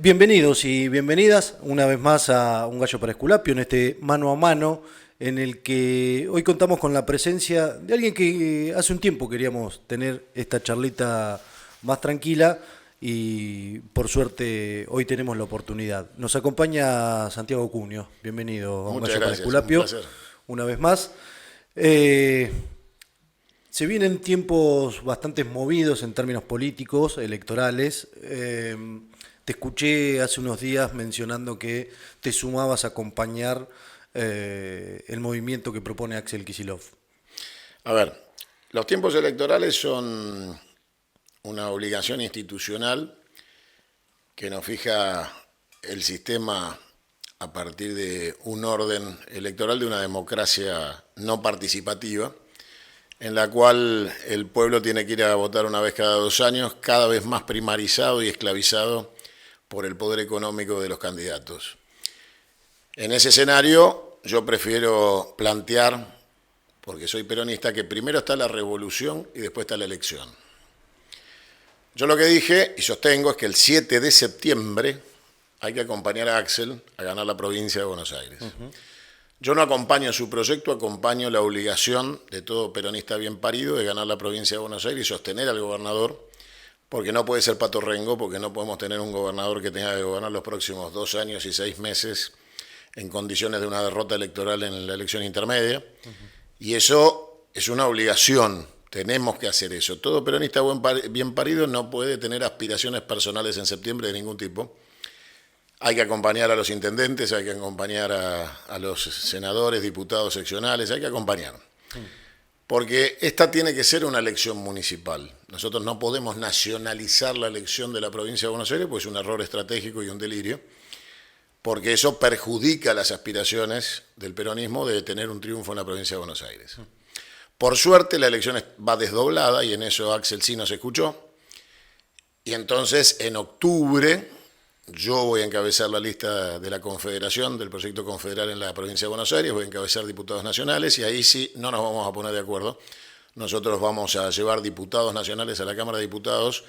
Bienvenidos y bienvenidas una vez más a Un Gallo para Esculapio, en este mano a mano en el que hoy contamos con la presencia de alguien que hace un tiempo queríamos tener esta charlita más tranquila y por suerte hoy tenemos la oportunidad. Nos acompaña Santiago Cunio, bienvenido a Un Muchas Gallo para gracias, un Esculapio placer. una vez más. Eh, Se vienen tiempos bastante movidos en términos políticos, electorales. Te escuché hace unos días mencionando que te sumabas a acompañar el movimiento que propone Axel Kicillof. A ver, los tiempos electorales son una obligación institucional que nos fija el sistema a partir de un orden electoral de una democracia no participativa, en la cual el pueblo tiene que ir a votar una vez cada 2 años, cada vez más primarizado y esclavizado por el poder económico de los candidatos. En ese escenario yo prefiero plantear, porque soy peronista, que primero está la revolución y después está la elección. Yo lo que dije y sostengo es que el 7 de septiembre hay que acompañar a Axel a ganar la provincia de Buenos Aires. Yo no acompaño su proyecto, acompaño la obligación de todo peronista bien parido de ganar la provincia de Buenos Aires y sostener al gobernador, porque no puede ser Pato Rengo, porque no podemos tener un gobernador que tenga que gobernar los próximos 2 años y 6 meses en condiciones de una derrota electoral en la elección intermedia. Y eso es una obligación, tenemos que hacer eso. Todo peronista bien parido no puede tener aspiraciones personales en septiembre de ningún tipo. Hay que acompañar a los intendentes, hay que acompañar a los senadores, diputados seccionales, hay que acompañar. Porque esta tiene que ser una elección municipal. Nosotros no podemos nacionalizar la elección de la provincia de Buenos Aires, pues es un error estratégico y un delirio, porque eso perjudica las aspiraciones del peronismo de tener un triunfo en la provincia de Buenos Aires. Por suerte la elección va desdoblada y en eso Axel sí nos escuchó. Y entonces en octubre yo voy a encabezar la lista de la Confederación, del proyecto confederal en la provincia de Buenos Aires, voy a encabezar diputados nacionales y ahí sí no nos vamos a poner de acuerdo. Nosotros vamos a llevar diputados nacionales a la Cámara de Diputados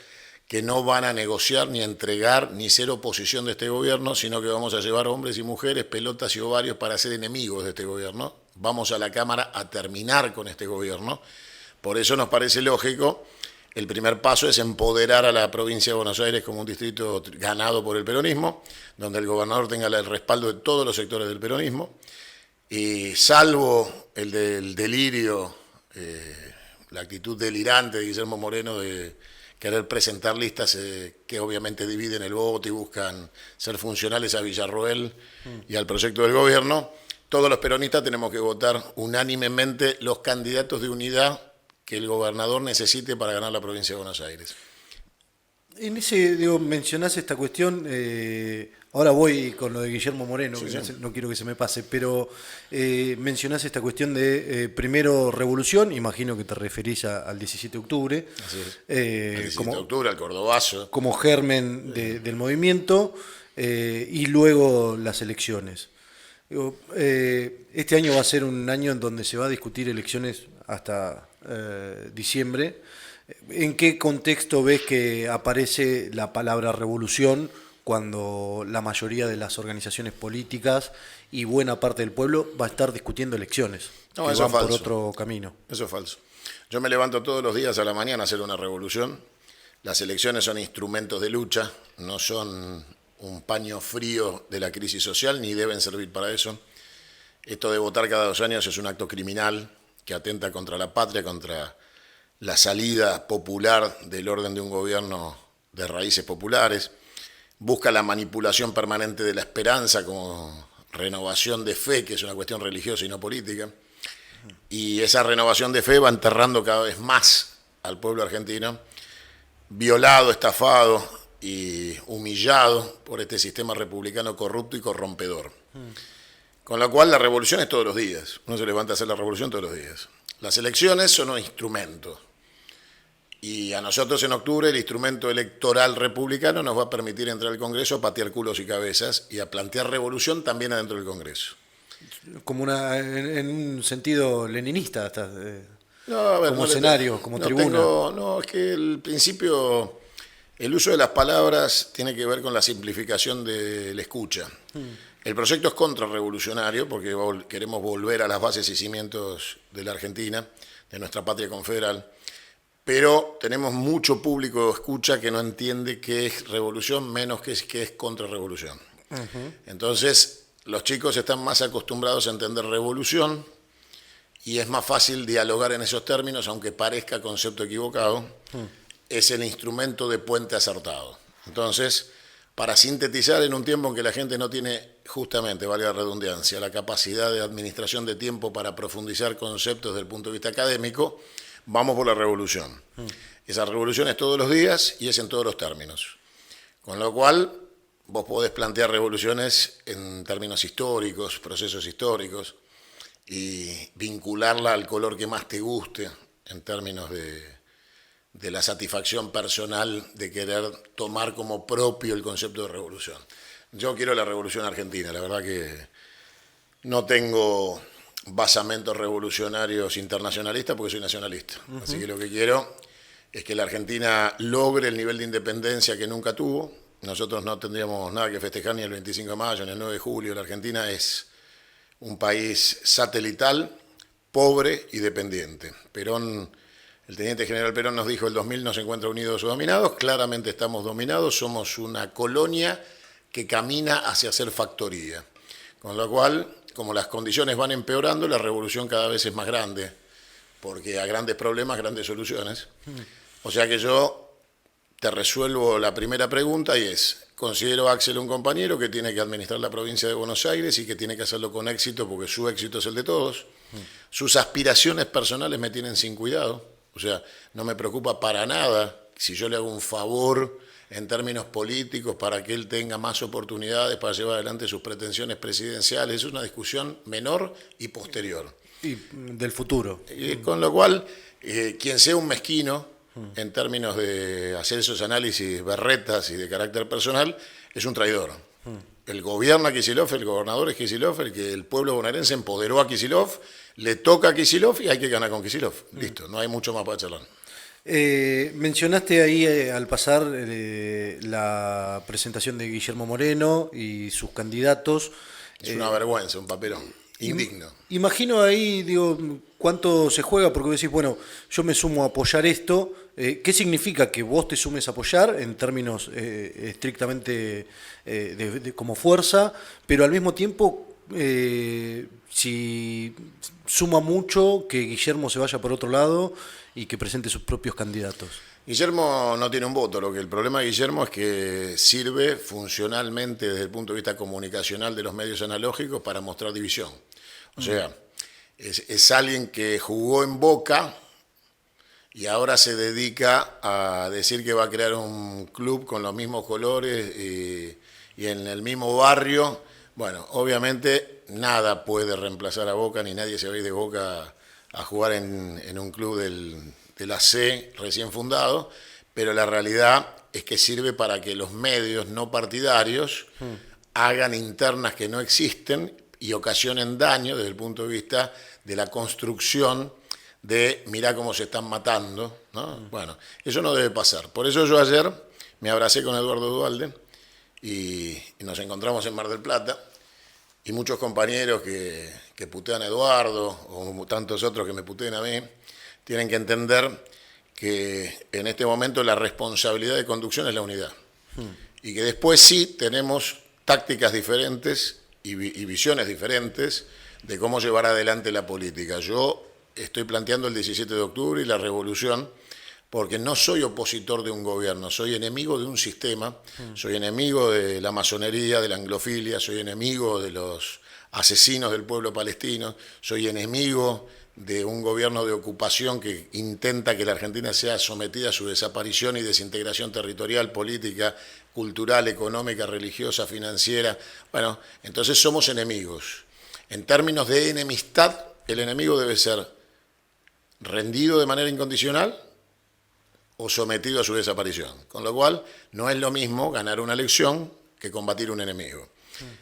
que no van a negociar, ni entregar, ni ser oposición de este gobierno, sino que vamos a llevar hombres y mujeres, pelotas y ovarios para ser enemigos de este gobierno. Vamos a la Cámara a terminar con este gobierno. Por eso nos parece lógico. El primer paso es empoderar a la provincia de Buenos Aires como un distrito ganado por el peronismo, donde el gobernador tenga el respaldo de todos los sectores del peronismo, y salvo el del delirio, la actitud delirante de Guillermo Moreno de querer presentar listas que obviamente dividen el voto y buscan ser funcionales a Villarroel y al proyecto del gobierno, todos los peronistas tenemos que votar unánimemente los candidatos de unidad que el gobernador necesite para ganar la provincia de Buenos Aires. En ese, digo, mencionás esta cuestión, ahora voy con lo de Guillermo Moreno, Sí, que sí. no quiero que se me pase, pero mencionás esta cuestión de primero revolución, imagino que te referís al 17 de octubre, Así es. El 17 de como, octubre, al Cordobazo. como germen del movimiento, y luego las elecciones. Digo, este año va a ser un año en donde se va a discutir elecciones hasta diciembre. ¿En qué contexto ves que aparece la palabra revolución cuando la mayoría de las organizaciones políticas y buena parte del pueblo va a estar discutiendo elecciones No, que eso van es por falso. otro camino? Eso es falso. Yo me levanto todos los días a la mañana a hacer una revolución. Las elecciones son instrumentos de lucha, no son un paño frío de la crisis social, ni deben servir para eso. Esto de votar cada 2 años es un acto criminal que atenta contra la patria, contra la salida popular del orden de un gobierno de raíces populares. Busca la manipulación permanente de la esperanza como renovación de fe, que es una cuestión religiosa y no política. Y esa renovación de fe va enterrando cada vez más al pueblo argentino, violado, estafado y humillado por este sistema republicano corrupto y corrompedor. Con lo cual la revolución es todos los días. Uno se levanta a hacer la revolución todos los días. Las elecciones son un instrumento. Y a nosotros en octubre el instrumento electoral republicano nos va a permitir entrar al Congreso a patear culos y cabezas y a plantear revolución también adentro del Congreso. Como en un sentido leninista, hasta, No, a ver, como escenario, como tribuna. no, es que el principio El uso de las palabras tiene que ver con la simplificación de la escucha. El proyecto es contrarrevolucionario porque queremos volver a las bases y cimientos de la Argentina, de nuestra patria confederal, pero tenemos mucho público escucha que no entiende qué es revolución, menos qué es contrarrevolución. Entonces, los chicos están más acostumbrados a entender revolución y es más fácil dialogar en esos términos, aunque parezca concepto equivocado. Es el instrumento de puente acertado. Entonces, para sintetizar en un tiempo en que la gente no tiene, justamente, valga la redundancia, la capacidad de administración de tiempo para profundizar conceptos desde el punto de vista académico, vamos por la revolución. Esa revolución es todos los días y es en todos los términos. Con lo cual, vos podés plantear revoluciones en términos históricos, procesos históricos, y vincularla al color que más te guste en términos de la satisfacción personal de querer tomar como propio el concepto de revolución. Yo quiero la revolución argentina, la verdad que no tengo basamentos revolucionarios internacionalistas porque soy nacionalista. Así que lo que quiero es que la Argentina logre el nivel de independencia que nunca tuvo. Nosotros no tendríamos nada que festejar ni el 25 de mayo, ni el 9 de julio. La Argentina es un país satelital, pobre y dependiente. El teniente general Perón nos dijo el 2000 no se encuentra unidos o dominados. Claramente estamos dominados, somos una colonia que camina hacia ser factoría. Con lo cual, como las condiciones van empeorando, la revolución cada vez es más grande, porque a grandes problemas, grandes soluciones. O sea que yo te resuelvo la primera pregunta y es, considero a Axel un compañero que tiene que administrar la provincia de Buenos Aires y que tiene que hacerlo con éxito porque su éxito es el de todos. Sus aspiraciones personales me tienen sin cuidado, o sea, no me preocupa para nada si yo le hago un favor en términos políticos para que él tenga más oportunidades para llevar adelante sus pretensiones presidenciales. Es una discusión menor y posterior. Y del futuro. Con lo cual, quien sea un mezquino en términos de hacer esos análisis berretas y de carácter personal, es un traidor. El gobierno a Kicillof, el gobernador es Kicillof, el pueblo bonaerense empoderó a Kicillof, le toca a Kicillof y hay que ganar con Kicillof. Listo, no hay mucho más para charlar. Mencionaste ahí al pasar la presentación de Guillermo Moreno y sus candidatos. Es una vergüenza, un papelón. Indigno. Imagino ahí, digo, cuánto se juega, porque vos decís, bueno, yo me sumo a apoyar esto. ¿Qué significa que vos te sumes a apoyar en términos estrictamente como fuerza, pero al mismo tiempo, si suma mucho que Guillermo se vaya por otro lado y que presente sus propios candidatos? Guillermo no tiene un voto, el problema de Guillermo es que sirve funcionalmente desde el punto de vista comunicacional de los medios analógicos para mostrar división. O sea, es alguien que jugó en Boca y ahora se dedica a decir que va a crear un club con los mismos colores y en el mismo barrio. Bueno, obviamente nada puede reemplazar a Boca, ni nadie se va a ir de Boca a jugar en un club de la C recién fundado, pero la realidad es que sirve para que los medios no partidarios hagan internas que no existen y ocasionen daño desde el punto de vista de la construcción de mirá cómo se están matando, ¿no? Bueno, eso no debe pasar. Por eso yo ayer me abracé con Eduardo Duhalde y nos encontramos en Mar del Plata y muchos compañeros que putean a Eduardo o tantos otros que me puteen a mí tienen que entender que en este momento la responsabilidad de conducción es la unidad. Y que después sí tenemos tácticas diferentes y visiones diferentes de cómo llevar adelante la política. Yo estoy planteando el 17 de octubre y la revolución porque no soy opositor de un gobierno, soy enemigo de un sistema, soy enemigo de la masonería, de la anglofilia, soy enemigo de los asesinos del pueblo palestino, soy enemigo de un gobierno de ocupación que intenta que la Argentina sea sometida a su desaparición y desintegración territorial, política, cultural, económica, religiosa, financiera. Bueno, entonces somos enemigos. En términos de enemistad, el enemigo debe ser rendido de manera incondicional o sometido a su desaparición. Con lo cual, no es lo mismo ganar una elección que combatir un enemigo.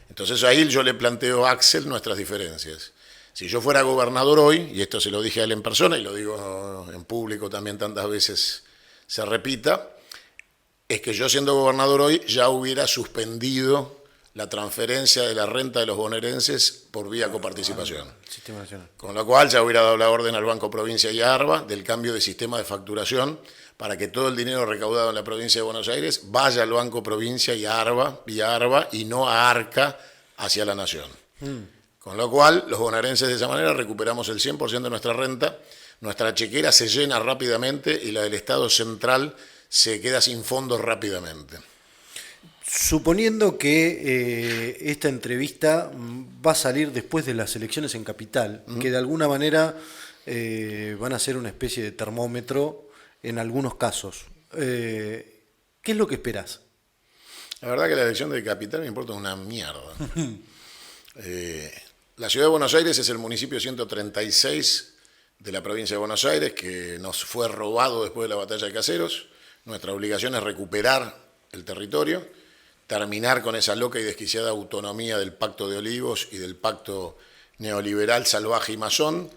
Entonces ahí yo le planteo a Axel nuestras diferencias. Si yo fuera gobernador hoy, y esto se lo dije a él en persona y lo digo en público también tantas veces se repita, es que yo siendo gobernador hoy ya hubiera suspendido la transferencia de la renta de los bonaerenses por vía coparticipación. Sistema Nacional. Con lo cual ya hubiera dado la orden al Banco Provincia y a ARBA del cambio de sistema de facturación para que todo el dinero recaudado en la provincia de Buenos Aires vaya al Banco Provincia y a ARBA, vía ARBA, y no a ARCA hacia la Nación. Con lo cual, los bonaerenses de esa manera recuperamos el 100% de nuestra renta, nuestra chequera se llena rápidamente y la del Estado central se queda sin fondos rápidamente. Suponiendo que esta entrevista va a salir después de las elecciones en Capital, que de alguna manera van a ser una especie de termómetro en algunos casos, ¿qué es lo que esperás? La verdad que la elección de Capital me importa una mierda. La ciudad de Buenos Aires es el municipio 136 de la provincia de Buenos Aires, que nos fue robado después de la batalla de Caseros. Nuestra obligación es recuperar el territorio, terminar con esa loca y desquiciada autonomía del Pacto de Olivos y del Pacto neoliberal salvaje y masón,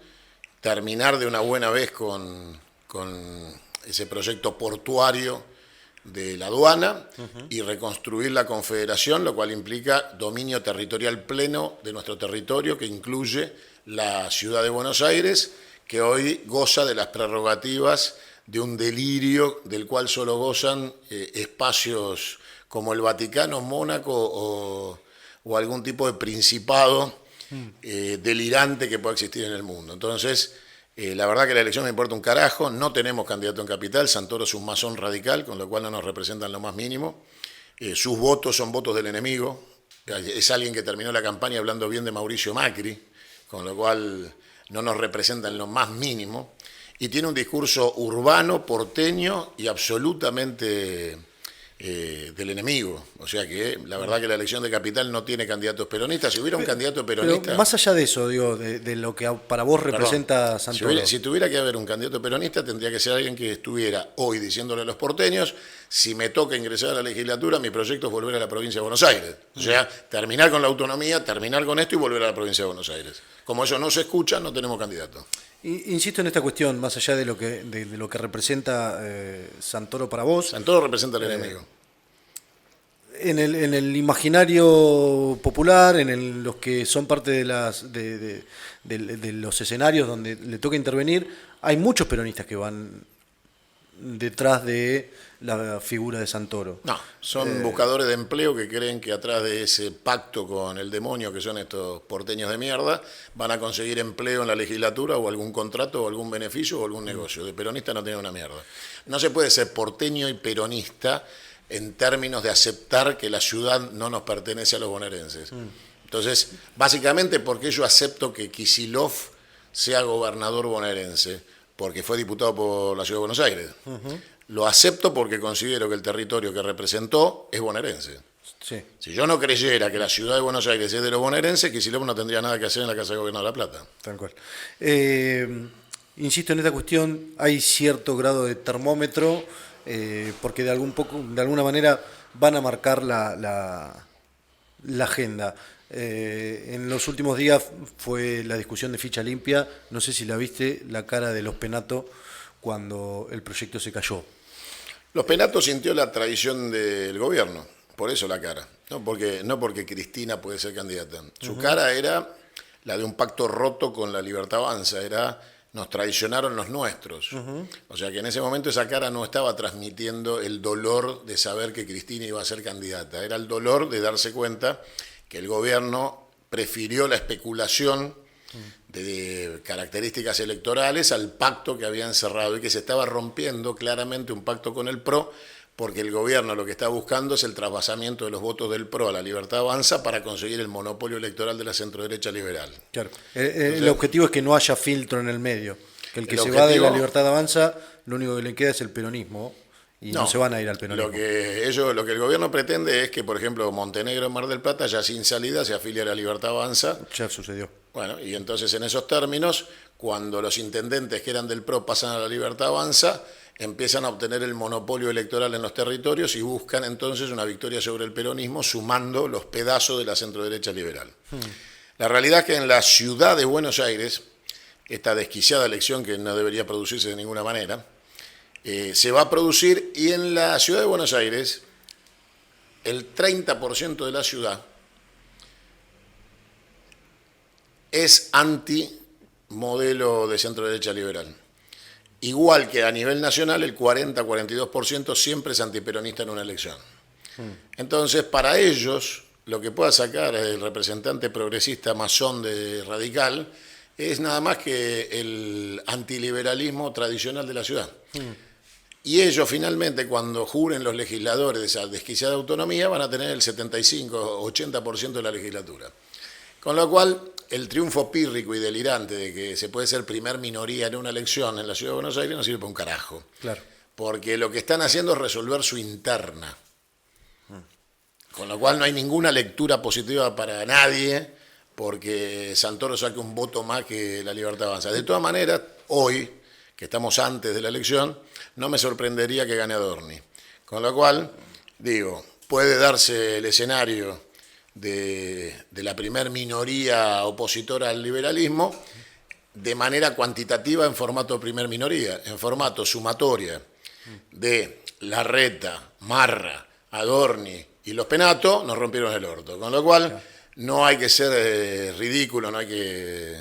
terminar de una buena vez con ese proyecto portuario de la aduana y reconstruir la confederación, lo cual implica dominio territorial pleno de nuestro territorio, que incluye la ciudad de Buenos Aires, que hoy goza de las prerrogativas de un delirio del cual solo gozan espacios como el Vaticano, Mónaco o algún tipo de principado delirante que pueda existir en el mundo. Entonces, la verdad que la elección me importa un carajo, no tenemos candidato en Capital, Santoro es un masón radical, con lo cual no nos representan lo más mínimo. Sus votos son votos del enemigo, es alguien que terminó la campaña hablando bien de Mauricio Macri, con lo cual no nos representan lo más mínimo. Y tiene un discurso urbano, porteño y absolutamente del enemigo. O sea que la verdad que la elección de Capital no tiene candidatos peronistas. Si hubiera un candidato peronista... Pero más allá de eso, digo, de lo que para vos representa Santoro. Si tuviera que haber un candidato peronista, tendría que ser alguien que estuviera hoy diciéndole a los porteños: si me toca ingresar a la legislatura, mi proyecto es volver a la provincia de Buenos Aires. O sea, terminar con la autonomía, terminar con esto y volver a la provincia de Buenos Aires. Como eso no se escucha, no tenemos candidato. Insisto en esta cuestión, más allá de lo que representa Santoro para vos. Santoro representa al enemigo. En el imaginario popular, en los que son parte de los escenarios donde le toca intervenir, hay muchos peronistas que van detrás de la figura de Santoro. No, son buscadores de empleo que creen que atrás de ese pacto con el demonio, que son estos porteños de mierda, van a conseguir empleo en la legislatura o algún contrato o algún beneficio o algún negocio. De peronista no tiene una mierda. No se puede ser porteño y peronista en términos de aceptar que la ciudad no nos pertenece a los bonaerenses. Entonces, básicamente, porque yo acepto que Kicillof sea gobernador bonaerense, porque fue diputado por la ciudad de Buenos Aires. Lo acepto porque considero que el territorio que representó es bonaerense. Sí. Si yo no creyera que la ciudad de Buenos Aires es de los bonaerenses, Kicillof no tendría nada que hacer en la Casa de Gobierno de La Plata. Tal cual. Insisto en esta cuestión, hay cierto grado de termómetro, porque de alguna manera van a marcar la agenda. En los últimos días fue la discusión de ficha limpia, no sé si la viste, la cara de los Penato cuando el proyecto se cayó. Los Penato sintió la traición del gobierno, por eso la cara, no porque Cristina puede ser candidata. Su cara era la de un pacto roto con la Libertad Avanza, era: nos traicionaron los nuestros. O sea que en ese momento esa cara no estaba transmitiendo el dolor de saber que Cristina iba a ser candidata, era el dolor de darse cuenta que el gobierno prefirió la especulación de características electorales al pacto que habían cerrado y que se estaba rompiendo claramente un pacto con el PRO, porque el gobierno lo que está buscando es el trasvasamiento de los votos del PRO a la Libertad Avanza para conseguir el monopolio electoral de la centroderecha liberal. Claro. El objetivo es que no haya filtro en el medio, que el que se va de la Libertad Avanza, lo único que le queda es el peronismo. Y no se van a ir al peronismo. Lo que el gobierno pretende es que, por ejemplo, Montenegro en Mar del Plata, ya sin salida, se afilie a la Libertad Avanza. Ya sucedió. Bueno, y entonces en esos términos, cuando los intendentes que eran del PRO pasan a la Libertad Avanza, empiezan a obtener el monopolio electoral en los territorios y buscan entonces una victoria sobre el peronismo, sumando los pedazos de la centroderecha liberal. La realidad es que en la ciudad de Buenos Aires, esta desquiciada elección que no debería producirse de ninguna manera, se va a producir, y en la ciudad de Buenos Aires, el 30% de la ciudad es anti-modelo de centro-derecha liberal. Igual que a nivel nacional, el 40-42% siempre es antiperonista en una elección. Entonces, para ellos, lo que pueda sacar el representante progresista masón de Radical es nada más que el antiliberalismo tradicional de la ciudad. Y ellos finalmente, cuando juren los legisladores de esa desquiciada autonomía, van a tener el 75-80% de la legislatura. Con lo cual, el triunfo pírrico y delirante de que se puede ser primer minoría en una elección en la ciudad de Buenos Aires no sirve para un carajo. Claro. Porque lo que están haciendo es resolver su interna. Con lo cual no hay ninguna lectura positiva para nadie, porque Santoro saque un voto más que La Libertad Avanza. De todas maneras, hoy, que estamos antes de la elección, no me sorprendería que gane Adorni. Con lo cual, digo, puede darse el escenario de la primer minoría opositora al liberalismo de manera cuantitativa en formato primer minoría, en formato sumatoria de Larreta, Marra, Adorni y los Penato, nos rompieron el orto. Con lo cual, no hay que ser ridículo, no hay que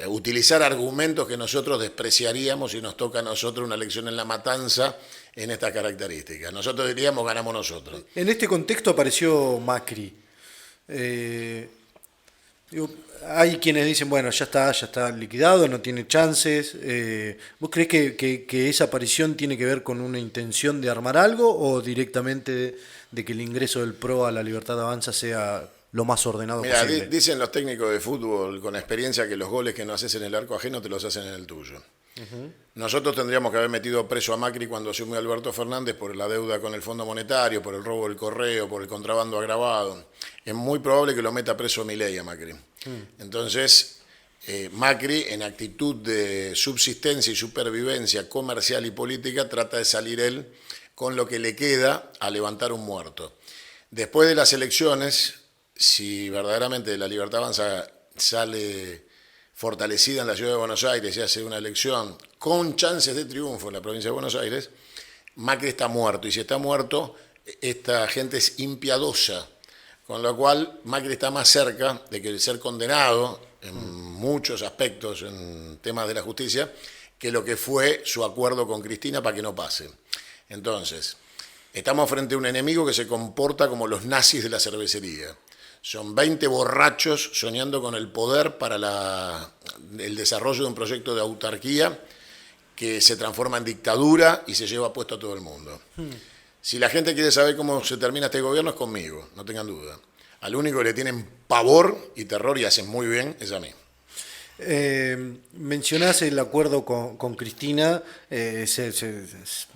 utilizar argumentos que nosotros despreciaríamos si nos toca a nosotros una elección en La Matanza en estas características. Nosotros diríamos, ganamos nosotros. En este contexto apareció Macri. Hay quienes dicen, bueno, ya está liquidado, no tiene chances. ¿Vos creés que esa aparición tiene que ver con una intención de armar algo o directamente de que el ingreso del PRO a La Libertad Avanza sea lo más ordenado posible? Dicen los técnicos de fútbol con experiencia que los goles que no haces en el arco ajeno te los hacen en el tuyo. Nosotros tendríamos que haber metido preso a Macri cuando asumió Alberto Fernández por la deuda con el Fondo Monetario, por el robo del correo, por el contrabando agravado. Es muy probable que lo meta preso Milei a Macri. Entonces, Macri, en actitud de subsistencia y supervivencia comercial y política, trata de salir él con lo que le queda a levantar un muerto. Después de las elecciones, si verdaderamente La Libertad Avanza sale fortalecida en la ciudad de Buenos Aires y hace una elección con chances de triunfo en la provincia de Buenos Aires, Macri está muerto. Y si está muerto, esta gente es impiadosa. Con lo cual, Macri está más cerca de que ser condenado en muchos aspectos en temas de la justicia que lo que fue su acuerdo con Cristina para que no pase. Entonces, estamos frente a un enemigo que se comporta como los nazis de la cervecería. Son 20 borrachos soñando con el poder para el desarrollo de un proyecto de autarquía que se transforma en dictadura y se lleva puesto a todo el mundo. Si la gente quiere saber cómo se termina este gobierno es conmigo, no tengan duda. Al único que le tienen pavor y terror y hacen muy bien es a mí. Mencionás el acuerdo con Cristina,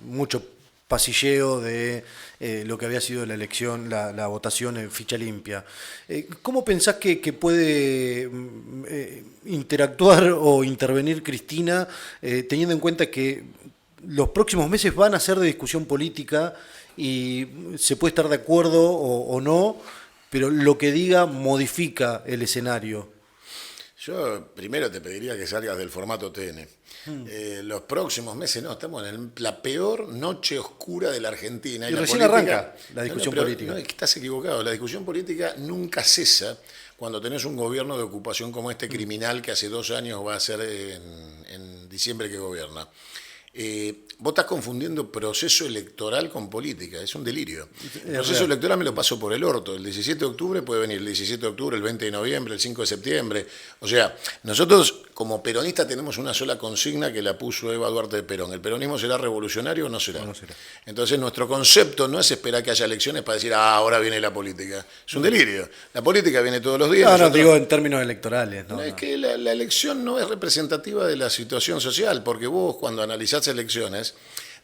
mucho pasilleo de lo que había sido la elección, la votación en ficha limpia. ¿Cómo pensás que puede interactuar o intervenir Cristina, teniendo en cuenta que los próximos meses van a ser de discusión política y se puede estar de acuerdo o no, pero lo que diga modifica el escenario? Yo primero te pediría que salgas del formato TN. Los próximos meses no, estamos en la peor noche oscura de la Argentina. Y recién arranca la discusión política. No, es que estás equivocado. La discusión política nunca cesa cuando tenés un gobierno de ocupación como este criminal que hace 2 años va a ser en diciembre que gobierna. Vos estás confundiendo proceso electoral con política, es un delirio. El proceso electoral me lo paso por el orto. El 17 de octubre puede venir el 17 de octubre, el 20 de noviembre, el 5 de septiembre. O sea, nosotros como peronistas tenemos una sola consigna que la puso Eva Duarte de Perón. ¿El peronismo será revolucionario o no será? No será. Entonces nuestro concepto no es esperar que haya elecciones para decir, ahora viene la política. Es un delirio. La política viene todos los días. No, digo en términos electorales. Es que la elección no es representativa de la situación social, porque vos cuando analizás elecciones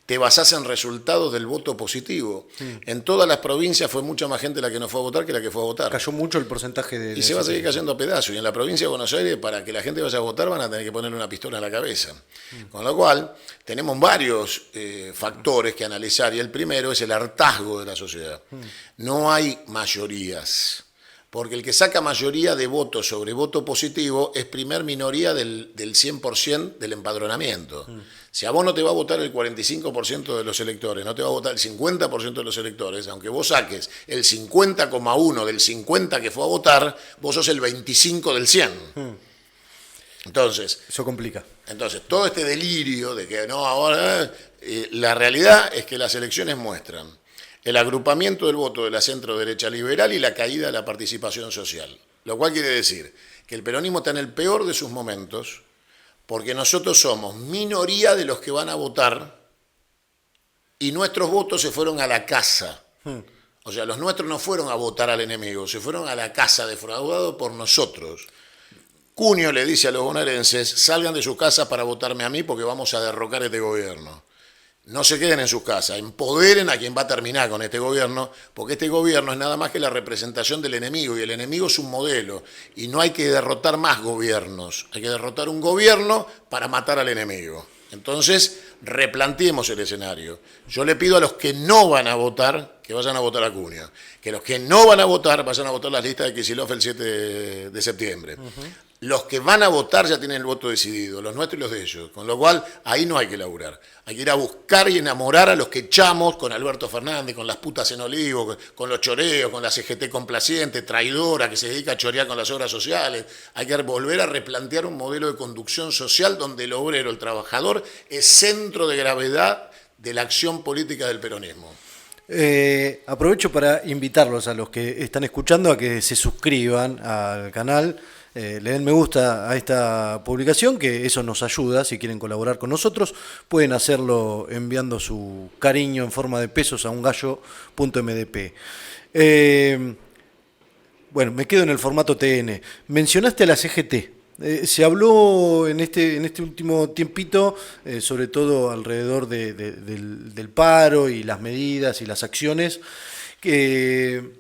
te basás en resultados del voto positivo. En todas las provincias fue mucha más gente la que no fue a votar que la que fue a votar. Cayó mucho el porcentaje de... Y se va a seguir cayendo a pedazos. Y en la provincia de Buenos Aires, para que la gente vaya a votar, van a tener que ponerle una pistola en la cabeza. Con lo cual, tenemos varios factores que analizar. Y el primero es el hartazgo de la sociedad. No hay mayorías. Porque el que saca mayoría de votos sobre voto positivo es primer minoría del 100% del empadronamiento. Si a vos no te va a votar el 45% de los electores, no te va a votar el 50% de los electores, aunque vos saques el 50,1 del 50 que fue a votar, vos sos el 25 del 100. Entonces, eso complica. Entonces, todo este delirio de que no, ahora, la realidad es que las elecciones muestran el agrupamiento del voto de la centro-derecha liberal y la caída de la participación social. Lo cual quiere decir que el peronismo está en el peor de sus momentos porque nosotros somos minoría de los que van a votar y nuestros votos se fueron a la casa. O sea, los nuestros no fueron a votar al enemigo, se fueron a la casa defraudados por nosotros. Cunio le dice a los bonaerenses, salgan de su casa para votarme a mí porque vamos a derrocar este gobierno. No se queden en sus casas, empoderen a quien va a terminar con este gobierno, porque este gobierno es nada más que la representación del enemigo, y el enemigo es un modelo, y no hay que derrotar más gobiernos, hay que derrotar un gobierno para matar al enemigo. Entonces, replanteemos el escenario. Yo le pido a los que no van a votar, que vayan a votar a Cunio, que los que no van a votar, vayan a votar las listas de Kicillof el 7 de septiembre. Los que van a votar ya tienen el voto decidido, los nuestros y los de ellos, con lo cual ahí no hay que laburar. Hay que ir a buscar y enamorar a los que echamos con Alberto Fernández, con las putas en Olivo, con los choreos, con la CGT complaciente, traidora, que se dedica a chorear con las obras sociales. Hay que volver a replantear un modelo de conducción social donde el obrero, el trabajador, es centro de gravedad de la acción política del peronismo. Aprovecho para invitarlos a los que están escuchando a que se suscriban al canal. Le den me gusta a esta publicación, que eso nos ayuda. Si quieren colaborar con nosotros, pueden hacerlo enviando su cariño en forma de pesos a ungallo.mdp. Bueno, me quedo en el formato TN. Mencionaste a la CGT. Se habló en este último tiempito, sobre todo alrededor del paro y las medidas y las acciones, que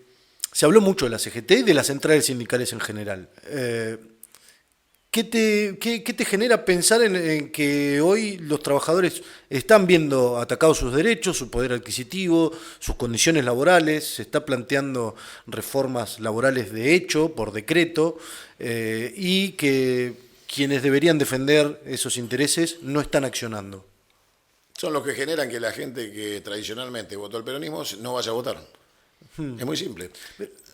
se habló mucho de la CGT y de las centrales sindicales en general. ¿Qué te genera pensar en que hoy los trabajadores están viendo atacados sus derechos, su poder adquisitivo, sus condiciones laborales? Se está planteando reformas laborales de hecho, por decreto, y que quienes deberían defender esos intereses no están accionando. Son los que generan que la gente que tradicionalmente votó al peronismo no vaya a votar. Es muy simple.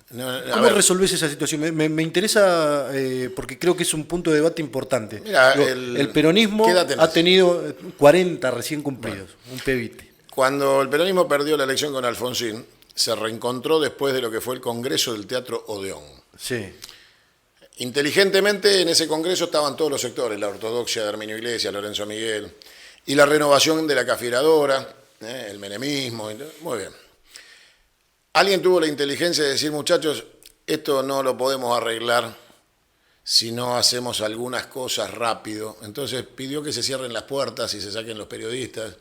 ¿Cómo resolvés esa situación? Me interesa porque creo que es un punto de debate importante. Mira, el peronismo ha tenido 40 recién cumplidos, bueno, un pebite. Cuando el peronismo perdió la elección con Alfonsín, se reencontró después de lo que fue el Congreso del Teatro Odeón. Sí. Inteligentemente en ese congreso estaban todos los sectores, la ortodoxia de Herminio Iglesias, Lorenzo Miguel, y la renovación de la cafiradora, el menemismo, muy bien. Alguien tuvo la inteligencia de decir, muchachos, esto no lo podemos arreglar si no hacemos algunas cosas rápido. Entonces pidió que se cierren las puertas y se saquen los periodistas,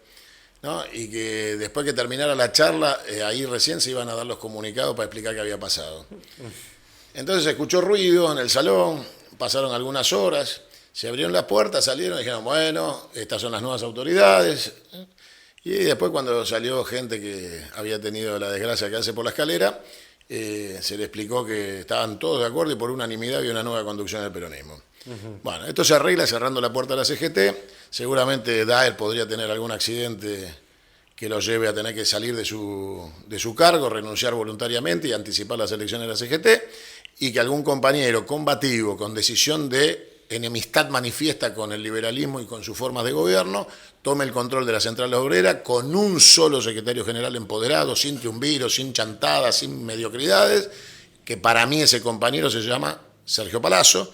¿no? Y que después que terminara la charla, ahí recién se iban a dar los comunicados para explicar qué había pasado. Entonces se escuchó ruido en el salón, pasaron algunas horas, se abrieron las puertas, salieron y dijeron, bueno, estas son las nuevas autoridades. Y después cuando salió gente que había tenido la desgracia de quedarse por la escalera, se le explicó que estaban todos de acuerdo y por unanimidad había una nueva conducción del peronismo. Bueno, esto se arregla cerrando la puerta a la CGT. Seguramente Daer podría tener algún accidente que lo lleve a tener que salir de su cargo, renunciar voluntariamente y anticipar las elecciones de la CGT, y que algún compañero combativo con decisión de enemistad manifiesta con el liberalismo y con sus formas de gobierno, tome el control de la central obrera con un solo secretario general empoderado, sin triunviros, sin chantadas, sin mediocridades, que para mí ese compañero se llama Sergio Palazzo,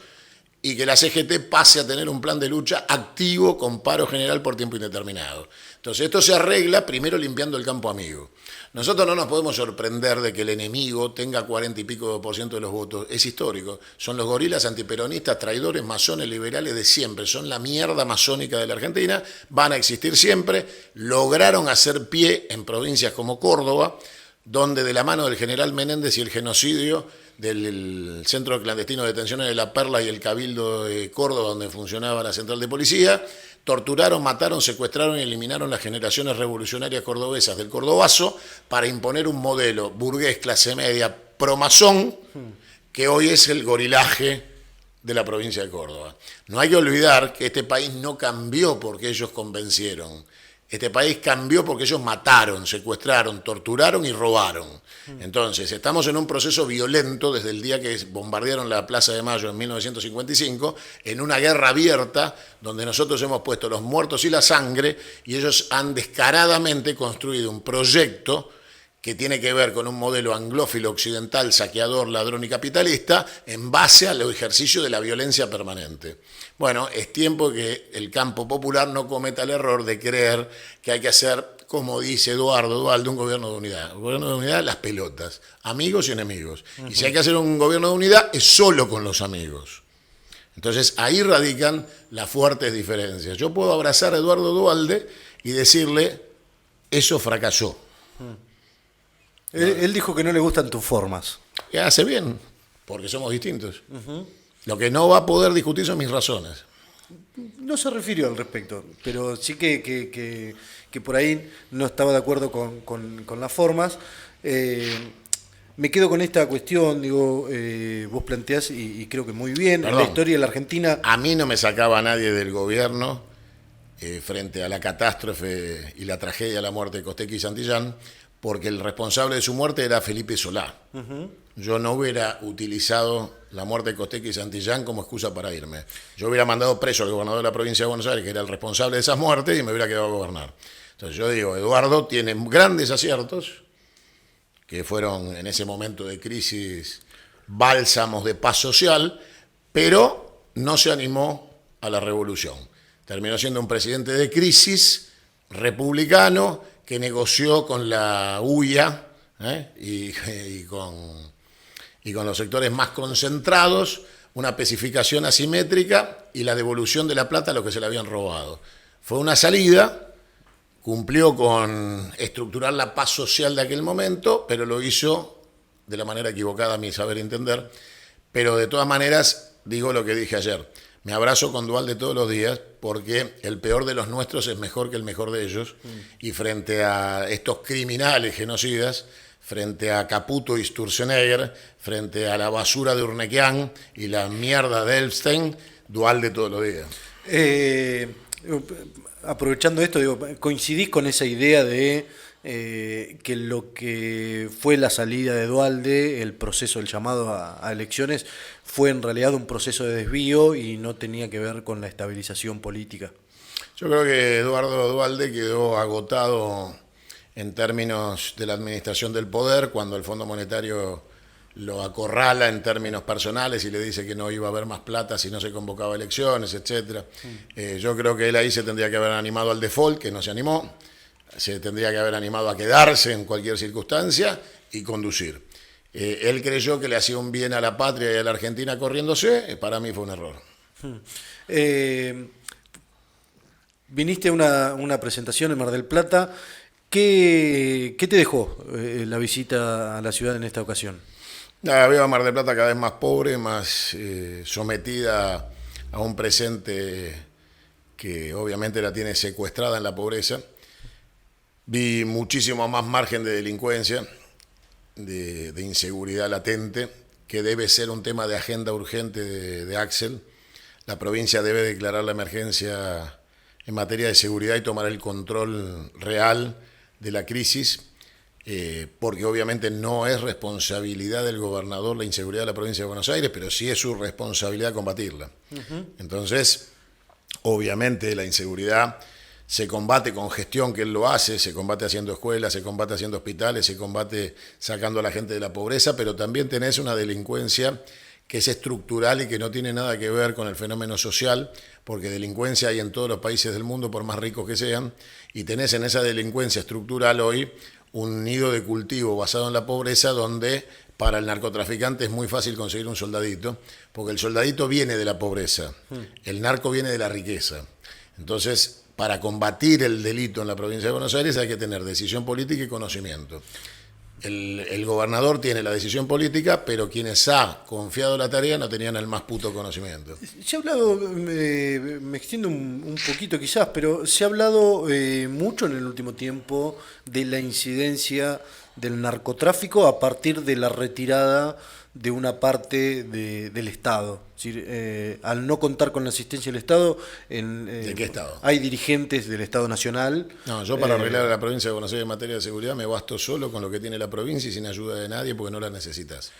y que la CGT pase a tener un plan de lucha activo con paro general por tiempo indeterminado. Entonces esto se arregla primero limpiando el campo amigo. Nosotros no nos podemos sorprender de que el enemigo tenga 40 y pico % de los votos. Es histórico. Son los gorilas antiperonistas, traidores, masones, liberales de siempre. Son la mierda masónica de la Argentina. Van a existir siempre. Lograron hacer pie en provincias como Córdoba, donde de la mano del general Menéndez y el genocidio del Centro Clandestino de Detenciones de La Perla y el Cabildo de Córdoba, donde funcionaba la central de policía, torturaron, mataron, secuestraron y eliminaron las generaciones revolucionarias cordobesas del Cordobazo para imponer un modelo burgués, clase media, promazón, que hoy es el gorilaje de la provincia de Córdoba. No hay que olvidar que este país no cambió porque ellos convencieron. Este país cambió porque ellos mataron, secuestraron, torturaron y robaron. Entonces, estamos en un proceso violento desde el día que bombardearon la Plaza de Mayo en 1955, en una guerra abierta donde nosotros hemos puesto los muertos y la sangre, y ellos han descaradamente construido un proyecto que tiene que ver con un modelo anglófilo occidental, saqueador, ladrón y capitalista, en base al ejercicio de la violencia permanente. Bueno, es tiempo que el campo popular no cometa el error de creer que hay que hacer, como dice Eduardo Duhalde, un gobierno de unidad. Un gobierno de unidad, las pelotas, amigos y enemigos. Y si hay que hacer un gobierno de unidad, es solo con los amigos. Entonces, ahí radican las fuertes diferencias. Yo puedo abrazar a Eduardo Duhalde y decirle, eso fracasó. Él dijo que no le gustan tus formas. Que hace bien, porque somos distintos. Lo que no va a poder discutir son mis razones. No se refirió al respecto, pero sí que por ahí no estaba de acuerdo con las formas. Me quedo con esta cuestión, digo, vos planteás, y creo que muy bien, en la historia de la Argentina... A mí no me sacaba nadie del gobierno frente a la catástrofe y la tragedia de la muerte de Costequi y Santillán, porque el responsable de su muerte era Felipe Solá. Yo no hubiera utilizado la muerte de Costequi y Santillán como excusa para irme. Yo hubiera mandado preso al gobernador de la provincia de Buenos Aires, que era el responsable de esas muertes, y me hubiera quedado a gobernar. Entonces yo digo, Eduardo tiene grandes aciertos, que fueron en ese momento de crisis bálsamos de paz social, pero no se animó a la revolución. Terminó siendo un presidente de crisis, republicano, que negoció con la UIA y con los sectores más concentrados una especificación asimétrica y la devolución de la plata a los que se la habían robado. Fue una salida, cumplió con estructurar la paz social de aquel momento, pero lo hizo de la manera equivocada a mi saber entender. Pero de todas maneras, digo lo que dije ayer, me abrazo con Duhalde todos los días porque el peor de los nuestros es mejor que el mejor de ellos. Y frente a estos criminales genocidas, frente a Caputo y Sturzenegger, frente a la basura de Urnequian y la mierda de Epstein, Duhalde todos los días. Aprovechando esto, digo, ¿coincidís con esa idea de que lo que fue la salida de Duhalde, el proceso, el llamado a elecciones, fue en realidad un proceso de desvío y no tenía que ver con la estabilización política? Yo creo que Eduardo Duhalde quedó agotado en términos de la administración del poder cuando el Fondo Monetario lo acorrala en términos personales y le dice que no iba a haber más plata si no se convocaba elecciones, etc. Yo creo que él ahí se tendría que haber animado al default, que no se animó, se tendría que haber animado a quedarse en cualquier circunstancia y conducir. Él creyó que le hacía un bien a la patria y a la Argentina corriéndose, para mí fue un error. Viniste a una presentación en Mar del Plata. ¿Qué te dejó la visita a la ciudad en esta ocasión? Veo a Mar del Plata cada vez más pobre, más sometida a un presente que obviamente la tiene secuestrada en la pobreza. Vi muchísimo más margen de delincuencia, de inseguridad latente, que debe ser un tema de agenda urgente de Axel. La provincia debe declarar la emergencia en materia de seguridad y tomar el control real de la crisis, porque obviamente no es responsabilidad del gobernador la inseguridad de la provincia de Buenos Aires, pero sí es su responsabilidad combatirla. Entonces, obviamente la inseguridad se combate con gestión, que él lo hace, se combate haciendo escuelas, se combate haciendo hospitales, se combate sacando a la gente de la pobreza, pero también tenés una delincuencia que es estructural y que no tiene nada que ver con el fenómeno social, porque delincuencia hay en todos los países del mundo, por más ricos que sean, y tenés en esa delincuencia estructural hoy un nido de cultivo basado en la pobreza, donde para el narcotraficante es muy fácil conseguir un soldadito, porque el soldadito viene de la pobreza, el narco viene de la riqueza. Entonces, para combatir el delito en la provincia de Buenos Aires hay que tener decisión política y conocimiento. El gobernador tiene la decisión política, pero quienes ha confiado la tarea no tenían el más puto conocimiento. Se ha hablado, me extiendo un poquito quizás, pero se ha hablado mucho en el último tiempo de la incidencia del narcotráfico a partir de la retirada de una parte del Estado. Es decir, al no contar con la asistencia del Estado, ¿De qué Estado? hay dirigentes del Estado Nacional. No, yo para arreglar a la provincia de Buenos Aires en materia de seguridad me basto solo con lo que tiene la provincia y sin ayuda de nadie porque no la necesitas.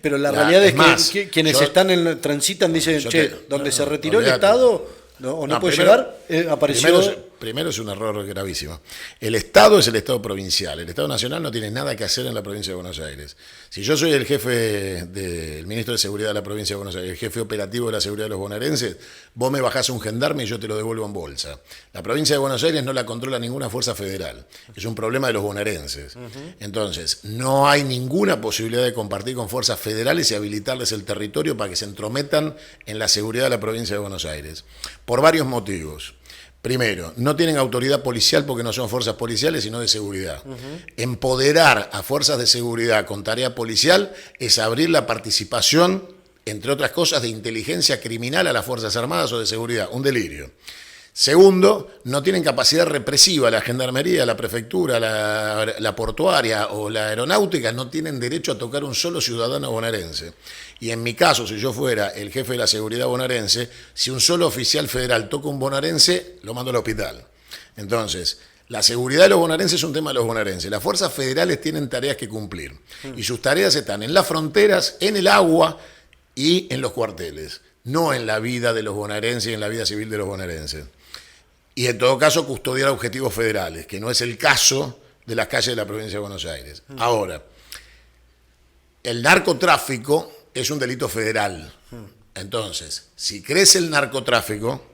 Pero la realidad es más, que quienes yo- transitan dicen, donde se retiró el olvidate. Estado o no puede primero- llegar, apareció... Primero es un error gravísimo. El Estado es el Estado provincial. El Estado nacional no tiene nada que hacer en la provincia de Buenos Aires. Si yo soy el jefe del ministro de Seguridad de la provincia de Buenos Aires, el jefe operativo de la seguridad de los bonaerenses, vos me bajás un gendarme y yo te lo devuelvo en bolsa. La provincia de Buenos Aires no la controla ninguna fuerza federal. Es un problema de los bonaerenses. Entonces, no hay ninguna posibilidad de compartir con fuerzas federales y habilitarles el territorio para que se entrometan en la seguridad de la provincia de Buenos Aires. Por varios motivos. Primero, no tienen autoridad policial porque no son fuerzas policiales, sino de seguridad. Empoderar a fuerzas de seguridad con tarea policial es abrir la participación, entre otras cosas, de inteligencia criminal a las Fuerzas Armadas o de seguridad. Un delirio. Segundo, no tienen capacidad represiva. La gendarmería, la prefectura, la portuaria o la aeronáutica no tienen derecho a tocar un solo ciudadano bonaerense. Y en mi caso, si yo fuera el jefe de la seguridad bonaerense, si un solo oficial federal toca un bonaerense, lo mando al hospital. Entonces, la seguridad de los bonaerenses es un tema de los bonaerenses. Las fuerzas federales tienen tareas que cumplir. Y sus tareas están en las fronteras, en el agua y en los cuarteles. No en la vida de los bonaerenses y en la vida civil de los bonaerenses. Y en todo caso custodiar objetivos federales, que no es el caso de las calles de la provincia de Buenos Aires. Ahora, el narcotráfico es un delito federal. Entonces, si crece el narcotráfico,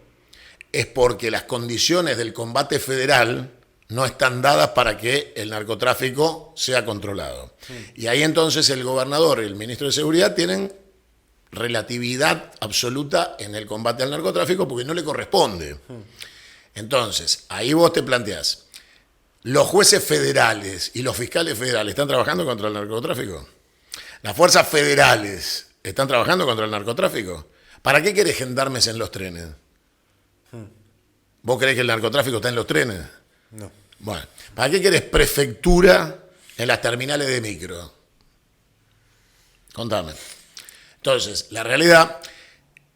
es porque las condiciones del combate federal no están dadas para que el narcotráfico sea controlado. Y ahí entonces el gobernador y el ministro de Seguridad tienen relatividad absoluta en el combate al narcotráfico porque no le corresponde. Entonces, ahí vos te planteás, ¿los jueces federales y los fiscales federales están trabajando contra el narcotráfico? ¿Las fuerzas federales están trabajando contra el narcotráfico? ¿Para qué querés gendarmes en los trenes? ¿Vos creés que el narcotráfico está en los trenes? No. Bueno, ¿para qué querés prefectura en las terminales de micro? Contame. Entonces, la realidad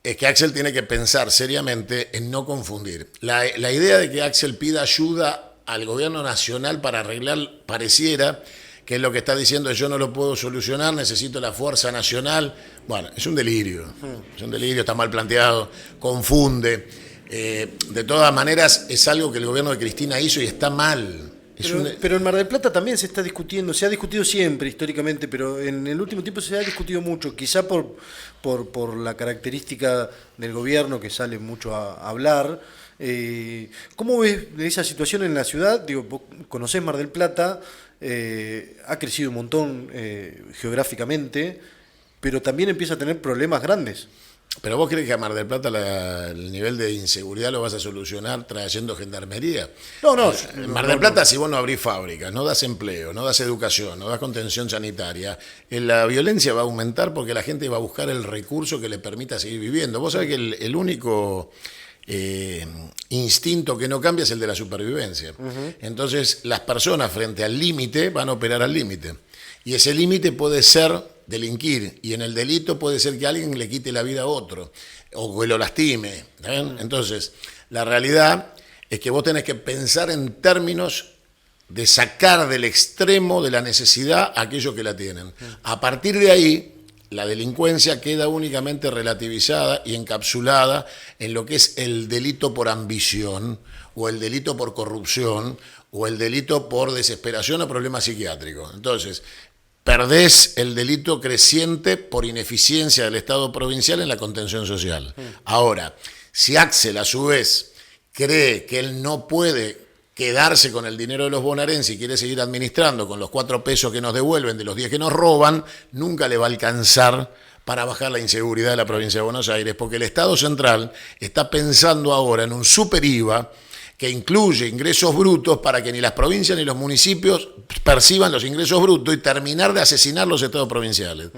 es que Axel tiene que pensar seriamente en no confundir. La idea de que Axel pida ayuda al gobierno nacional para arreglar, pareciera que es lo que está diciendo, yo no lo puedo solucionar, necesito la fuerza nacional. Bueno, es un delirio, está mal planteado, confunde. De todas maneras, es algo que el gobierno de Cristina hizo y está mal. Pero en Mar del Plata también se está discutiendo, se ha discutido siempre históricamente, pero en el último tiempo se ha discutido mucho, quizá por la característica del gobierno que sale mucho a hablar. ¿Cómo ves esa situación en la ciudad? Digo, vos conocés Mar del Plata, ha crecido un montón geográficamente, pero también empieza a tener problemas grandes. ¿Pero vos crees que a Mar del Plata el nivel de inseguridad lo vas a solucionar trayendo gendarmería? No. En Mar del Plata, si vos no abrís fábricas, no das empleo, no das educación, no das contención sanitaria, la violencia va a aumentar porque la gente va a buscar el recurso que le permita seguir viviendo. Vos sabés que el único instinto que no cambia es el de la supervivencia. Entonces, las personas frente al límite van a operar al límite. Y ese límite puede ser delinquir, y en el delito puede ser que alguien le quite la vida a otro, o que lo lastime. ¿Ven? Entonces, la realidad es que vos tenés que pensar en términos de sacar del extremo de la necesidad a aquellos que la tienen. A partir de ahí, la delincuencia queda únicamente relativizada y encapsulada en lo que es el delito por ambición, o el delito por corrupción, o el delito por desesperación o problemas psiquiátricos. Entonces, perdés el delito creciente por ineficiencia del Estado provincial en la contención social. Ahora, si Axel a su vez cree que él no puede quedarse con el dinero de los bonaerenses y quiere seguir administrando con los 4 pesos que nos devuelven de los 10 que nos roban, nunca le va a alcanzar para bajar la inseguridad de la provincia de Buenos Aires, porque el Estado central está pensando ahora en un super IVA que incluye ingresos brutos para que ni las provincias ni los municipios perciban los ingresos brutos y terminar de asesinar los estados provinciales.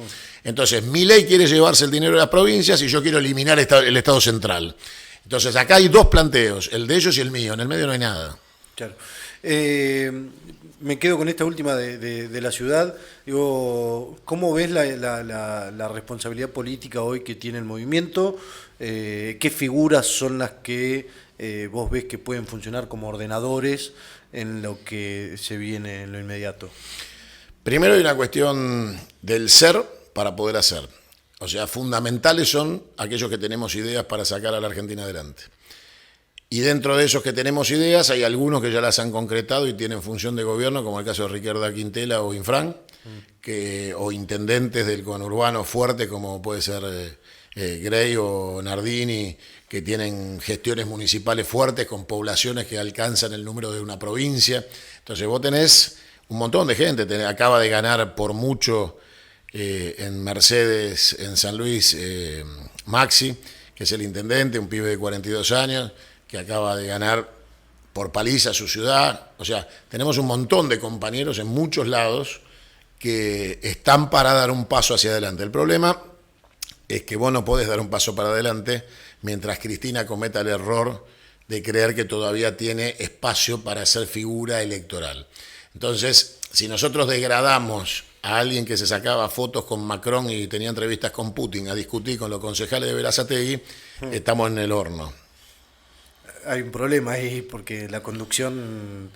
Entonces, Milei quiere llevarse el dinero de las provincias y yo quiero eliminar el Estado central. Entonces, acá hay 2 planteos, el de ellos y el mío, en el medio no hay nada. Claro. Me quedo con esta última de la ciudad. Digo, ¿cómo ves la responsabilidad política hoy que tiene el movimiento? ¿Qué figuras son las que vos ves que pueden funcionar como ordenadores en lo que se viene en lo inmediato? Primero hay una cuestión del ser para poder hacer. O sea, fundamentales son aquellos que tenemos ideas para sacar a la Argentina adelante. Y dentro de esos que tenemos ideas, hay algunos que ya las han concretado y tienen función de gobierno, como el caso de Riquelme Quintela o Infran, o intendentes del conurbano fuerte, como puede ser Grey o Nardini, que tienen gestiones municipales fuertes con poblaciones que alcanzan el número de una provincia. Entonces vos tenés un montón de gente, acaba de ganar por mucho en Mercedes, en San Luis, Maxi, que es el intendente, un pibe de 42 años, que acaba de ganar por paliza su ciudad. O sea, tenemos un montón de compañeros en muchos lados que están para dar un paso hacia adelante. El problema es que vos no podés dar un paso para adelante mientras Cristina cometa el error de creer que todavía tiene espacio para ser figura electoral. Entonces, si nosotros degradamos a alguien que se sacaba fotos con Macron y tenía entrevistas con Putin a discutir con los concejales de Berazategui, estamos en el horno. Hay un problema ahí porque la conducción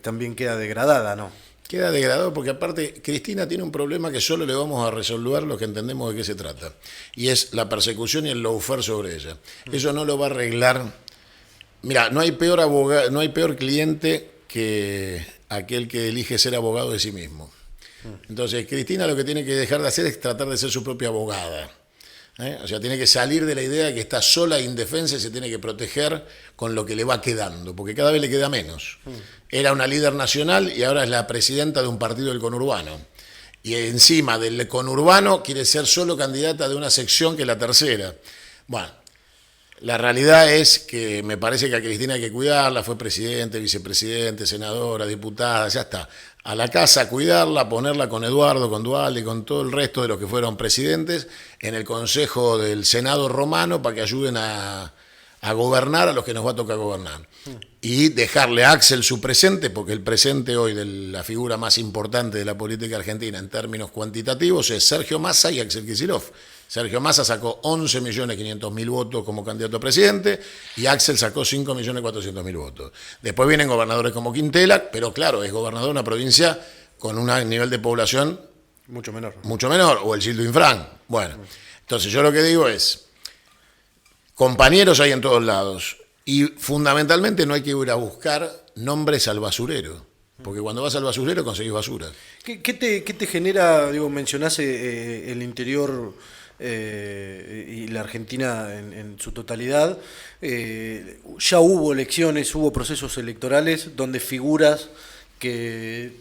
también queda degradada, ¿no? Queda degradado porque aparte Cristina tiene un problema que solo le vamos a resolver los que entendemos de qué se trata. Y es la persecución y el lawfare sobre ella. Eso no lo va a arreglar. Mira, no hay peor abogado, no hay peor cliente que aquel que elige ser abogado de sí mismo. Entonces Cristina lo que tiene que dejar de hacer es tratar de ser su propia abogada. O sea, tiene que salir de la idea de que está sola e indefensa y se tiene que proteger con lo que le va quedando, porque cada vez le queda menos. Era una líder nacional y ahora es la presidenta de un partido del conurbano. Y encima del conurbano quiere ser solo candidata de una sección que es la tercera. Bueno, la realidad es que me parece que a Cristina hay que cuidarla, fue presidente, vicepresidente, senadora, diputada, ya está. A la casa a cuidarla, ponerla con Eduardo, con Duhalde y con todo el resto de los que fueron presidentes en el Consejo del Senado romano para que ayuden a gobernar a los que nos va a tocar gobernar. Y dejarle a Axel su presente, porque el presente hoy de la figura más importante de la política argentina en términos cuantitativos es Sergio Massa y Axel Kicillof. Sergio Massa sacó 11.500.000 votos como candidato a presidente y Axel sacó 5.400.000 votos. Después vienen gobernadores como Quintela, pero claro, es gobernador de una provincia con un nivel de población mucho menor. Mucho menor, o el Gildo Infran. Bueno, entonces yo lo que digo es, compañeros hay en todos lados y fundamentalmente no hay que ir a buscar nombres al basurero. Porque cuando vas al basurero conseguís basura. ¿Qué te genera, digo, mencionás el interior y la Argentina en su totalidad? Ya hubo elecciones, hubo procesos electorales donde figuras que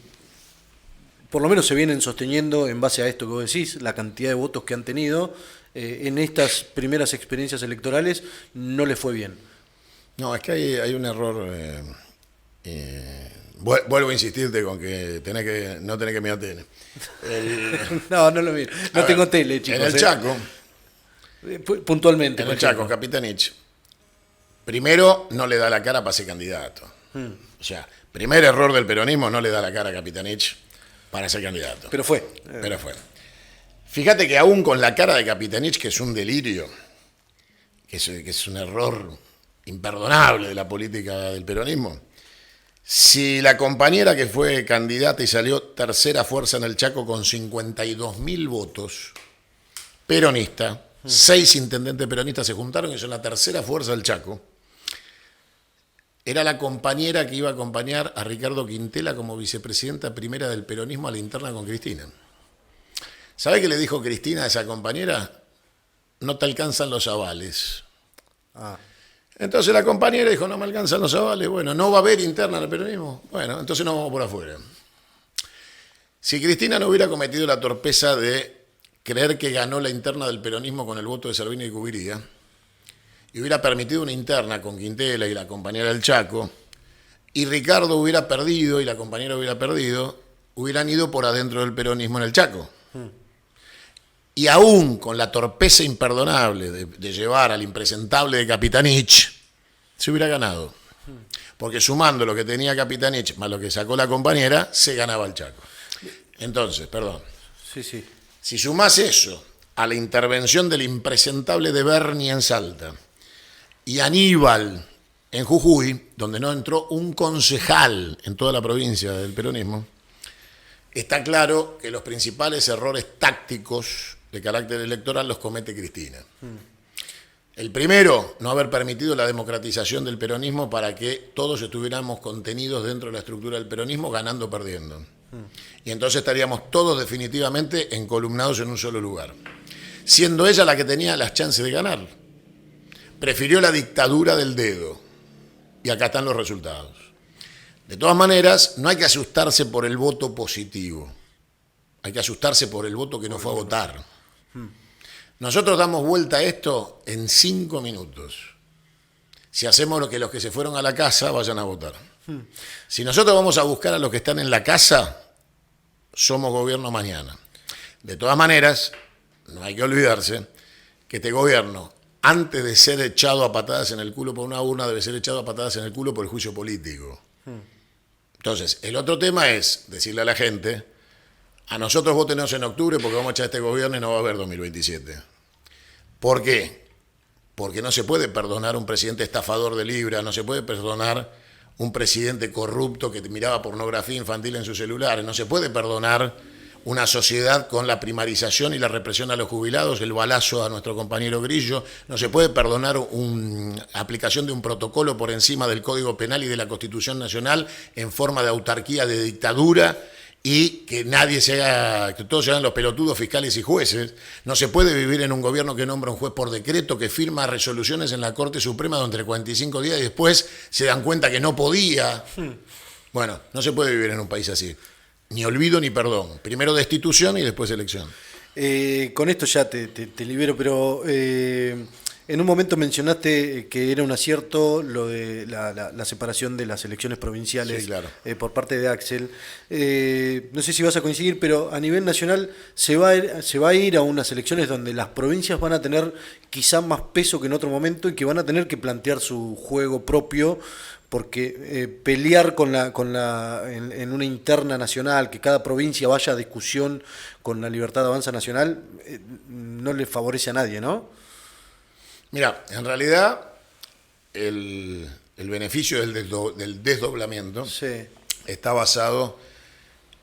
por lo menos se vienen sosteniendo en base a esto que vos decís, la cantidad de votos que han tenido, en estas primeras experiencias electorales no les fue bien. No, es que hay un error... Vuelvo a insistirte con que no tenés que mirar tele. No lo miro. No tengo tele, chicos. En el Chaco. Puntualmente. En el Chaco, Capitanich. Primero, no le da la cara para ser candidato. O sea, primer error del peronismo, no le da la cara a Capitanich para ser candidato. Pero fue. Pero fue. Fíjate que aún con la cara de Capitanich, que es un delirio, que es un error imperdonable de la política del peronismo, si la compañera que fue candidata y salió tercera fuerza en el Chaco con 52.000 votos, peronista, 6 intendentes peronistas se juntaron y son la tercera fuerza del Chaco, era la compañera que iba a acompañar a Ricardo Quintela como vicepresidenta primera del peronismo a la interna con Cristina. ¿Sabe qué le dijo Cristina a esa compañera? No te alcanzan los avales. Entonces la compañera dijo, no me alcanzan los avales, bueno, no va a haber interna en el peronismo, bueno, entonces nos vamos por afuera. Si Cristina no hubiera cometido la torpeza de creer que ganó la interna del peronismo con el voto de Servini y Cubiría, y hubiera permitido una interna con Quintela y la compañera del Chaco, y Ricardo hubiera perdido y la compañera hubiera perdido, hubieran ido por adentro del peronismo en el Chaco. Y aún con la torpeza imperdonable de llevar al impresentable de Capitanich, se hubiera ganado. Porque sumando lo que tenía Capitanich más lo que sacó la compañera, se ganaba el Chaco. Entonces, perdón, Sí, sí. si sumás eso a la intervención del impresentable de Berni en Salta y Aníbal en Jujuy, donde no entró un concejal en toda la provincia del peronismo, está claro que los principales errores tácticos de carácter electoral los comete Cristina. El primero, no haber permitido la democratización del peronismo para que todos estuviéramos contenidos dentro de la estructura del peronismo, ganando o perdiendo. Y entonces estaríamos todos definitivamente encolumnados en un solo lugar. Siendo ella la que tenía las chances de ganar. Prefirió la dictadura del dedo. Y acá están los resultados. De todas maneras, no hay que asustarse por el voto positivo. Hay que asustarse por el voto que no fue a votar. Nosotros damos vuelta a esto en 5 minutos. Si hacemos lo que los que se fueron a la casa vayan a votar. Si nosotros vamos a buscar a los que están en la casa, somos gobierno mañana. De todas maneras, no hay que olvidarse que este gobierno, antes de ser echado a patadas en el culo por una urna, debe ser echado a patadas en el culo por el juicio político. Entonces, el otro tema es decirle a la gente, a nosotros votenos en octubre porque vamos a echar este gobierno y no va a haber 2027. ¿Por qué? Porque no se puede perdonar un presidente estafador de Libra, no se puede perdonar un presidente corrupto que miraba pornografía infantil en sus celulares, no se puede perdonar una sociedad con la primarización y la represión a los jubilados, el balazo a nuestro compañero Grillo, no se puede perdonar una aplicación de un protocolo por encima del Código Penal y de la Constitución Nacional en forma de autarquía, de dictadura, y que que todos sean los pelotudos fiscales y jueces. No se puede vivir en un gobierno que nombra un juez por decreto, que firma resoluciones en la Corte Suprema durante 45 días y después se dan cuenta que no podía. Bueno, no se puede vivir en un país así. Ni olvido ni perdón. Primero destitución y después elección. Con esto ya te libero, pero en un momento mencionaste que era un acierto lo de la separación de las elecciones provinciales, Sí, claro. Por parte de Axel. No sé si vas a coincidir, pero a nivel nacional se va a ir a unas elecciones donde las provincias van a tener quizá más peso que en otro momento y que van a tener que plantear su juego propio, porque pelear en una interna nacional, que cada provincia vaya a discusión con la Libertad de Avanza Nacional, no le favorece a nadie, ¿no? Mira, en realidad el beneficio del desdoblamiento Sí. está basado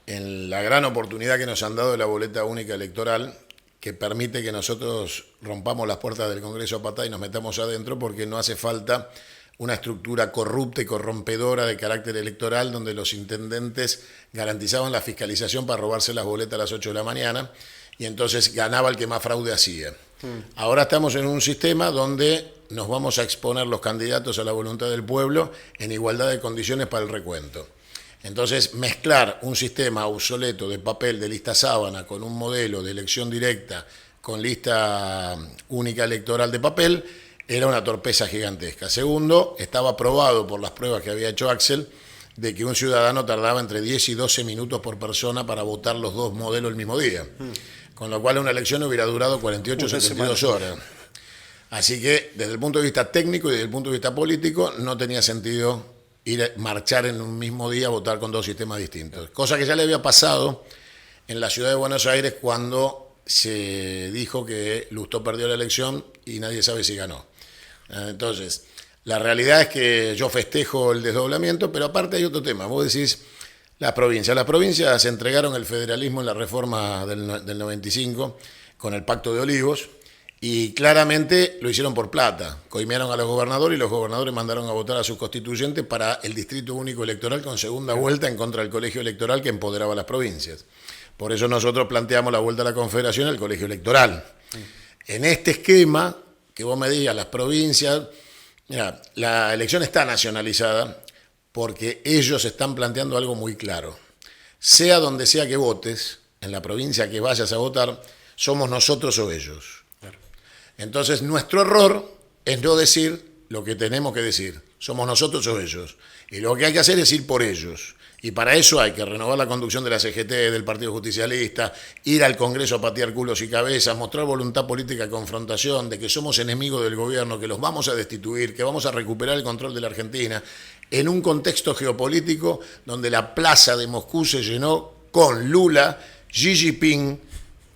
en la gran oportunidad que nos han dado de la boleta única electoral, que permite que nosotros rompamos las puertas del Congreso a patada y nos metamos adentro, porque no hace falta una estructura corrupta y corrompedora de carácter electoral donde los intendentes garantizaban la fiscalización para robarse las boletas a las 8 de la mañana y entonces ganaba el que más fraude hacía. Ahora estamos en un sistema donde nos vamos a exponer los candidatos a la voluntad del pueblo en igualdad de condiciones para el recuento. Entonces, mezclar un sistema obsoleto de papel, de lista sábana, con un modelo de elección directa, con lista única electoral de papel, era una torpeza gigantesca. Segundo, estaba probado por las pruebas que había hecho Axel de que un ciudadano tardaba entre 10 y 12 minutos por persona para votar los dos modelos el mismo día. Con lo cual una elección hubiera durado 48 o 72 horas. Así que desde el punto de vista técnico y desde el punto de vista político no tenía sentido marchar en un mismo día a votar con dos sistemas distintos. Cosa que ya le había pasado en la ciudad de Buenos Aires cuando se dijo que Lustó perdió la elección y nadie sabe si ganó. Entonces, la realidad es que yo festejo el desdoblamiento, pero aparte hay otro tema. Vos decís, las provincias entregaron el federalismo en la reforma del 95 con el Pacto de Olivos y claramente lo hicieron por plata. Coimearon a los gobernadores y los gobernadores mandaron a votar a sus constituyentes para el Distrito Único Electoral con segunda vuelta en contra del colegio electoral que empoderaba a las provincias. Por eso nosotros planteamos la vuelta a la Confederación al colegio electoral. En este esquema, que vos me digas, las provincias, mira, la elección está nacionalizada porque ellos están planteando algo muy claro. Sea donde sea que votes, en la provincia que vayas a votar, somos nosotros o ellos. Entonces, nuestro error es no decir lo que tenemos que decir. Somos nosotros o ellos. Y lo que hay que hacer es ir por ellos. Y para eso hay que renovar la conducción de la CGT, del Partido Justicialista, ir al Congreso a patear culos y cabezas, mostrar voluntad política de confrontación, de que somos enemigos del gobierno, que los vamos a destituir, que vamos a recuperar el control de la Argentina, en un contexto geopolítico donde la plaza de Moscú se llenó con Lula, Xi Jinping,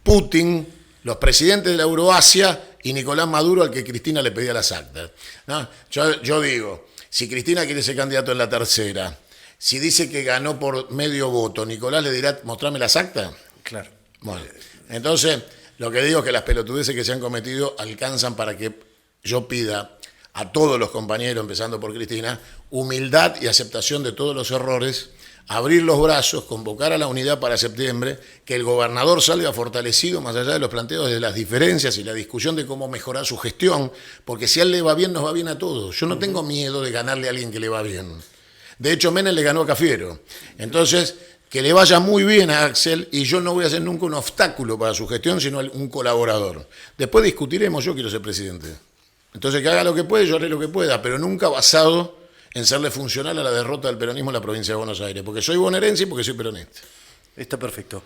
Putin, los presidentes de la Euroasia y Nicolás Maduro, al que Cristina le pedía las actas. ¿No? Yo digo, si Cristina quiere ser candidato en la tercera, si dice que ganó por medio voto, Nicolás le dirá, mostrame las actas. Claro. Bueno, entonces, lo que digo es que las pelotudeces que se han cometido alcanzan para que yo pida a todos los compañeros, empezando por Cristina, humildad y aceptación de todos los errores, abrir los brazos, convocar a la unidad para septiembre, que el gobernador salga fortalecido más allá de los planteos de las diferencias y la discusión de cómo mejorar su gestión, porque si a él le va bien, nos va bien a todos. Yo no tengo miedo de ganarle a alguien que le va bien. De hecho, Menem le ganó a Cafiero. Entonces, que le vaya muy bien a Axel y yo no voy a ser nunca un obstáculo para su gestión, sino un colaborador. Después discutiremos, yo quiero ser presidente. Entonces, que haga lo que puede, yo haré lo que pueda, pero nunca basado en serle funcional a la derrota del peronismo en la provincia de Buenos Aires, porque soy bonaerense y porque soy peronista. Está perfecto.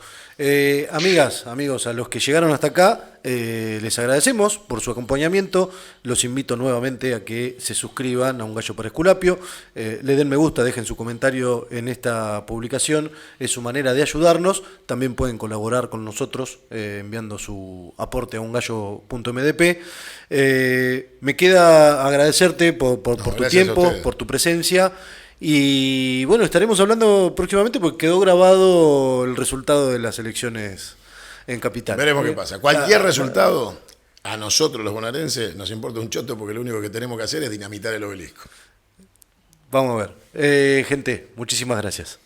Amigas, amigos, a los que llegaron hasta acá, les agradecemos por su acompañamiento. Los invito nuevamente a que se suscriban a Un Gallo para Esculapio. Le den me gusta, dejen su comentario en esta publicación. Es su manera de ayudarnos. También pueden colaborar con nosotros enviando su aporte a ungallo.mdp. Me queda agradecerte por tu tiempo, por tu presencia. Y bueno, estaremos hablando próximamente porque quedó grabado el resultado de las elecciones en Capital. Veremos qué pasa. Cualquier resultado, a nosotros los bonaerenses nos importa un choto porque lo único que tenemos que hacer es dinamitar el obelisco. Vamos a ver. Gente, muchísimas gracias.